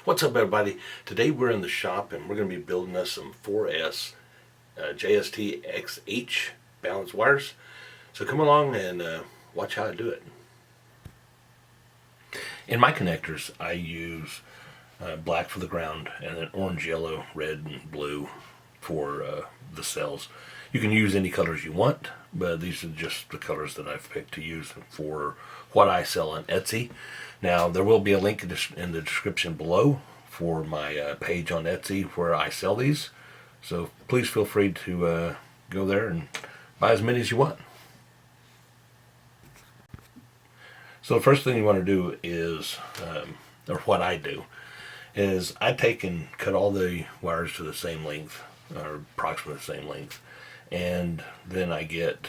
What's up, everybody? Today we're in the shop and we're going to be building us some 4S JST XH balance wires. So come along and watch how I do it. In my connectors, I use black for the ground and then orange, yellow, red, and blue for the cells. You can use any colors you want, but these are just the colors that I've picked to use for what I sell on Etsy. Now, there will be a link in the description below for my page on Etsy where I sell these. So please feel free to go there and buy as many as you want. So the first thing you want to do is, or what I do, is I take and cut all the wires to the same length, or approximately the same length. And then I get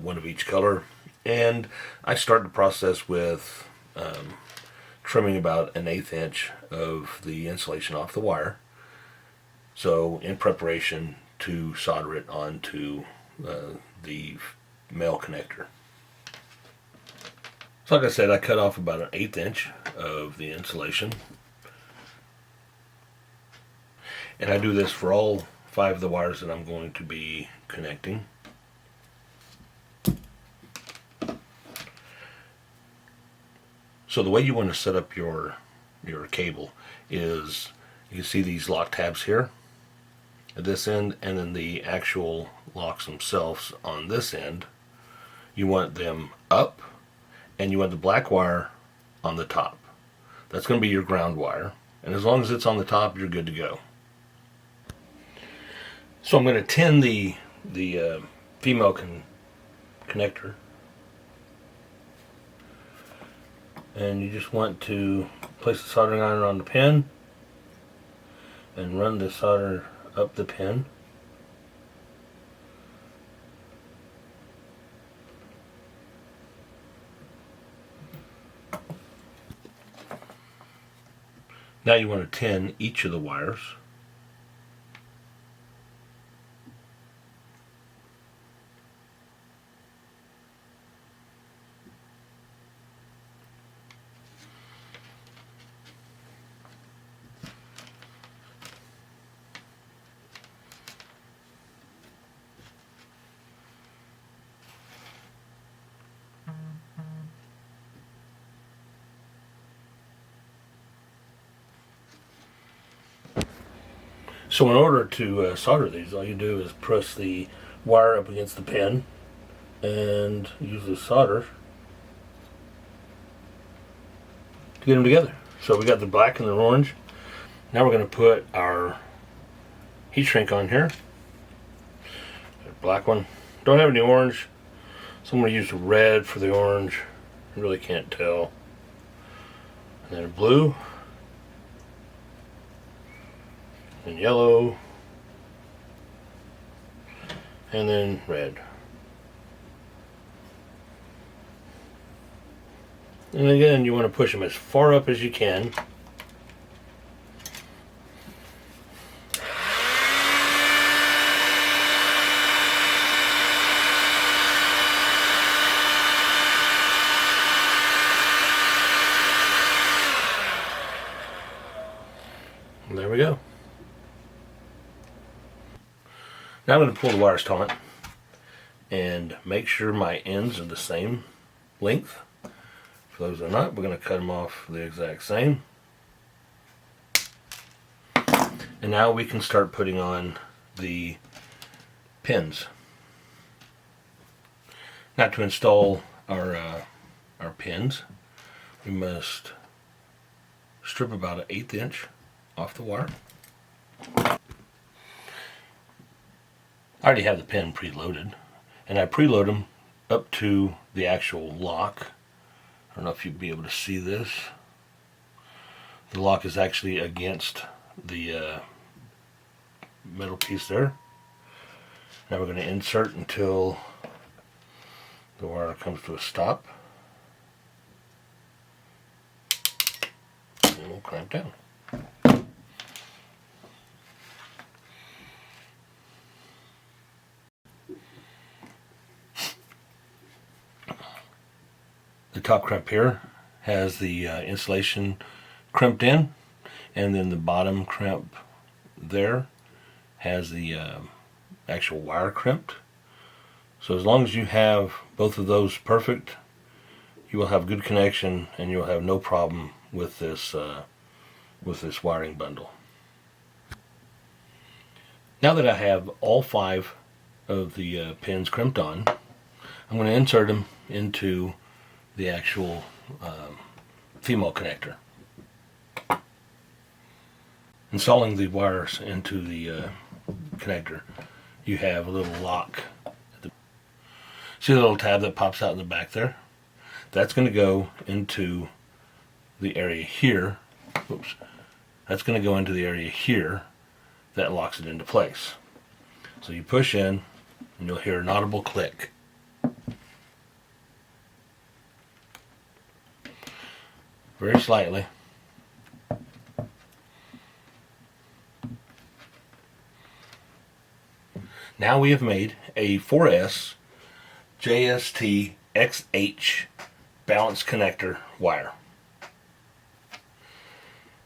one of each color. And I start the process with trimming about 1/8 inch of the insulation off the wire. So in preparation to solder it onto the male connector. So like I said, I cut off about 1/8 inch of the insulation. And I do this for all 5 of the wires that I'm going to be connecting. So the way you want to set up your cable is, you can see these lock tabs here at this end, and then the actual locks themselves on this end. You want them up, and you want the black wire on the top. That's going to be your ground wire, and as long as it's on the top, you're good to go. So I'm going to tin the female connector. And you just want to place the soldering iron on the pin and run the solder up the pin. Now you want to tin each of the wires. So in order to solder these, all you do is press the wire up against the pin and use the solder to get them together. So we got the black and the orange. Now we're going to put our heat shrink on here. The black one. Don't have any orange, so I'm going to use the red for the orange. I really can't tell. And then blue. And yellow, and then red. And again, you want to push them as far up as you can. And there we go. Now I'm going to pull the wires taut and make sure my ends are the same length. For those that are not, we're going to cut them off the exact same. And now we can start putting on the pins. Now to install our pins, we must strip about 1/8 inch off the wire. I already have the pin preloaded, and I preload them up to the actual lock. I don't know if you'd be able to see this. The lock is actually against the metal piece there. Now we're going to insert until the wire comes to a stop, and we'll clamp down. The top crimp here has the insulation crimped in. and then the bottom crimp there has the actual wire crimped. So as long as you have both of those perfect, you will have good connection and you'll have no problem with this wiring bundle. Now that I have all 5 of the pins crimped on, I'm going to insert them into the actual female connector. Installing the wires into the connector, you have a little lock. See the little tab that pops out in the back there? That's going to go into the area here. Oops. That's going to go into the area here that locks it into place. So you push in and you'll hear an audible click. Very slightly. Now we have made a 4S JST XH balance connector wire.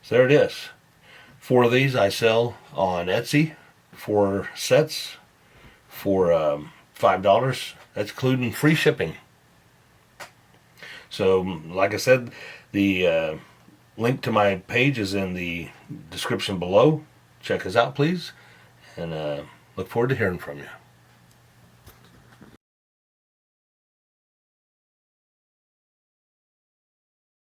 So there it is. 4 of these I sell on Etsy, 4 sets for $5. That's including free shipping. So like I said, the link to my page is in the description below. Check us out, please, and look forward to hearing from you.